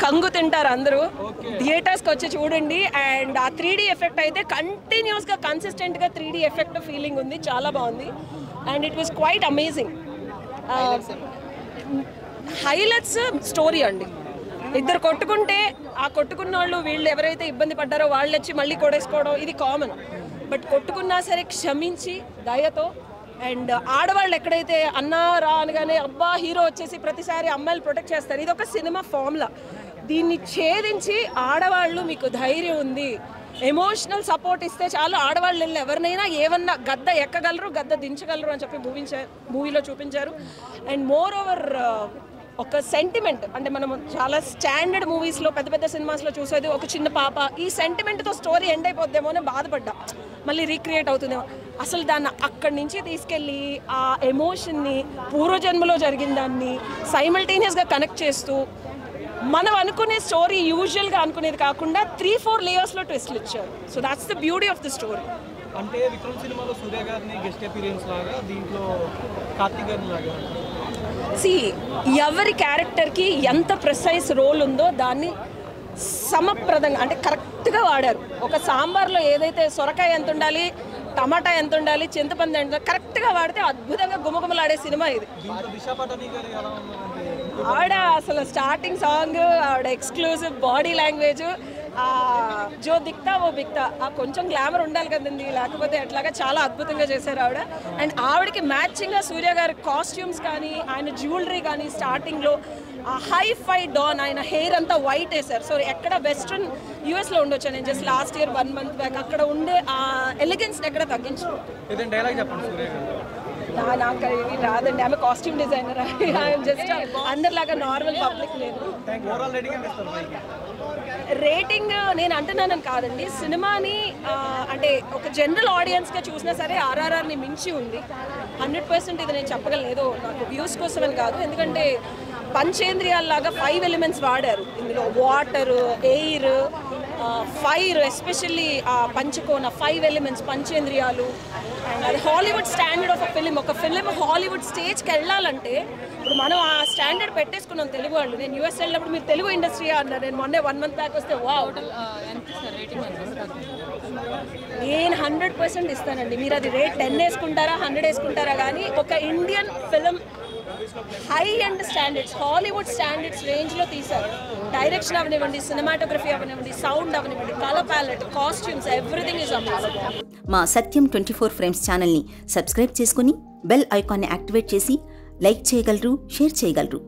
కంగు తింటారు అందరూ. థియేటర్స్కి వచ్చి చూడండి. అండ్ ఆ 3D ఎఫెక్ట్ అయితే కంటిన్యూస్గా కన్సిస్టెంట్గా 3D ఎఫెక్ట్ ఫీలింగ్ ఉంది, చాలా బాగుంది. And it was quite amazing. Highlights story అండి. ఇద్దరు కొట్టుకుంటే ఆ కొట్టుకున్న వాళ్ళు వీళ్ళు ఎవరైతే ఇబ్బంది పడ్డారో వాళ్ళు వచ్చి మళ్ళీ కొడేసుకోవడం ఇది కామన్. బట్ కొట్టుకున్నా సరే క్షమించి దయతో. అండ్ ఆడవాళ్ళు ఎక్కడైతే అన్నా రా అనగానే అబ్బా హీరో వచ్చేసి ప్రతిసారి అమ్మాయిలు ప్రొటెక్ట్ చేస్తారు, ఇది ఒక సినిమా ఫార్ములా. దీన్ని ఛేదించి ఆడవాళ్ళు మీకు ధైర్యం ఉంది, ఎమోషనల్ సపోర్ట్ ఇస్తే చాలు, ఆడవాళ్ళు వెళ్ళి ఎవరినైనా ఏమన్నా గద్ద ఎక్కగలరు, గద్ద దించగలరు అని చెప్పి మూవీలో చూపించారు. అండ్ మోర్ ఓవర్ ఒక సెంటిమెంట్, అంటే మనం చాలా స్టాండర్డ్ మూవీస్లో పెద్ద పెద్ద సినిమాస్లో చూసేది ఒక చిన్న పాప, ఈ సెంటిమెంట్తో స్టోరీ ఎండ్ అయిపోద్దేమో అని బాధపడ్డా, మళ్ళీ రీక్రియేట్ అవుతుందేమో. అసలు దాన్ని అక్కడి నుంచి తీసుకెళ్ళి ఆ ఎమోషన్ని పూర్వజన్మలో జరిగిన దాన్ని సైమల్టేనియస్గా కనెక్ట్ చేస్తూ మనం అనుకునే స్టోరీ యూజువల్గా అనుకునేది కాకుండా 3-4 లేయర్స్లో ట్విస్ట్లు ఇచ్చారు. So that's the beauty of the story. అంటే విక్రమ్ సినిమాలో సూర్య గారిని గెస్ట్ అపీరియన్స్ లాగా, దీంట్లో కార్తీక్ గారిని లాగా ఎవరి క్యారెక్టర్కి ఎంత ప్రిసైజ్ రోల్ ఉందో దాన్ని సమప్రదంగా అంటే కరెక్ట్గా వాడారు. ఒక సాంబార్లో ఏదైతే సొరకాయ ఎంత ఉండాలి, టమాటా ఎంత ఉండాలి, చింతపండు ఎంత కరెక్ట్గా వాడితే అద్భుతంగా గుమగుమలాడే సినిమా ఇది. ఆవిడ అసలు స్టార్టింగ్ సాంగ్, ఆవిడ ఎక్స్క్లూజివ్ బాడీ లాంగ్వేజ్, జో దిక్తా ఓ బిక్తా, ఆ కొంచెం గ్లామర్ ఉండాలి కదండి, లేకపోతే ఎట్లాగా చాలా అద్భుతంగా చేశారు ఆవిడ. అండ్ ఆవిడకి మ్యాచింగ్గా సూర్య గారి కాస్ట్యూమ్స్ కానీ, ఆయన జ్యువెలరీ కానీ, స్టార్టింగ్లో ఆ హై ఫై డాన్, ఆయన హెయిర్ అంతా వైట్ వేశారు. సో ఎక్కడ వెస్ట్రన్ యూఎస్లో ఉండొచ్చు, నేను just last year 1 month back అక్కడ ఉండే ఆ ఎలిగెన్స్ని ఎక్కడ తగ్గించు. నాకు ఇవి రాదండి, ఆమె కాస్ట్యూమ్ డిజైనర్, జస్ట్ అందరిలాగా నార్మల్ పబ్లిక్. నేను రేటింగ్ నేను అంటున్నానని కాదండి, సినిమాని అంటే ఒక జనరల్ ఆడియన్స్గా చూసినా సరే RRRని మించి ఉంది 100%. ఇది నేను చెప్పగలను, నాకు వ్యూస్ కోసం అని కాదు, ఎందుకంటే పంచేంద్రియాల్లాగా 5 ఎలిమెంట్స్ వాడారు ఇందులో. వాటర్, ఎయిర్, ఫైర్, ఎస్పెషల్లీ ఆ పంచకోన 5 ఎలిమెంట్స్ పంచేంద్రియాలు. అండ్ అది హాలీవుడ్ స్టాండర్డ్ ఆఫ్ ఒక ఫిలిం హాలీవుడ్ స్టేజ్కి వెళ్ళాలంటే ఇప్పుడు మనం ఆ స్టాండర్డ్ పెట్టేసుకున్నాం తెలుగు వాళ్ళు. నేను యూఎస్ వెళ్ళినప్పుడు మీరు తెలుగు ఇండస్ట్రీ అన్నారు, నేను మొన్నే 1 month బ్యాక్ వస్తే నేను 100% ఇస్తానండి. మీరు అది రేట్ 10 వేసుకుంటారా 100 వేసుకుంటారా కానీ ఒక Indian film high end standards, Hollywood standards రేంజ్లో తీశారు. డైరెక్షన్ అవనివ్వండి, సినిమాటోగ్రఫీ అవనివ్వండి, సౌండ్ అవనివ్వండి, colour palette, costumes, everything is amazing. మా సత్యం 24 ఫ్రేమ్స్ ఛానల్ని సబ్స్క్రైబ్ చేసుకుని బెల్ ఐకాన్ని యాక్టివేట్ చేసి లైక్ చేయగలరు, షేర్ చేయగలరు.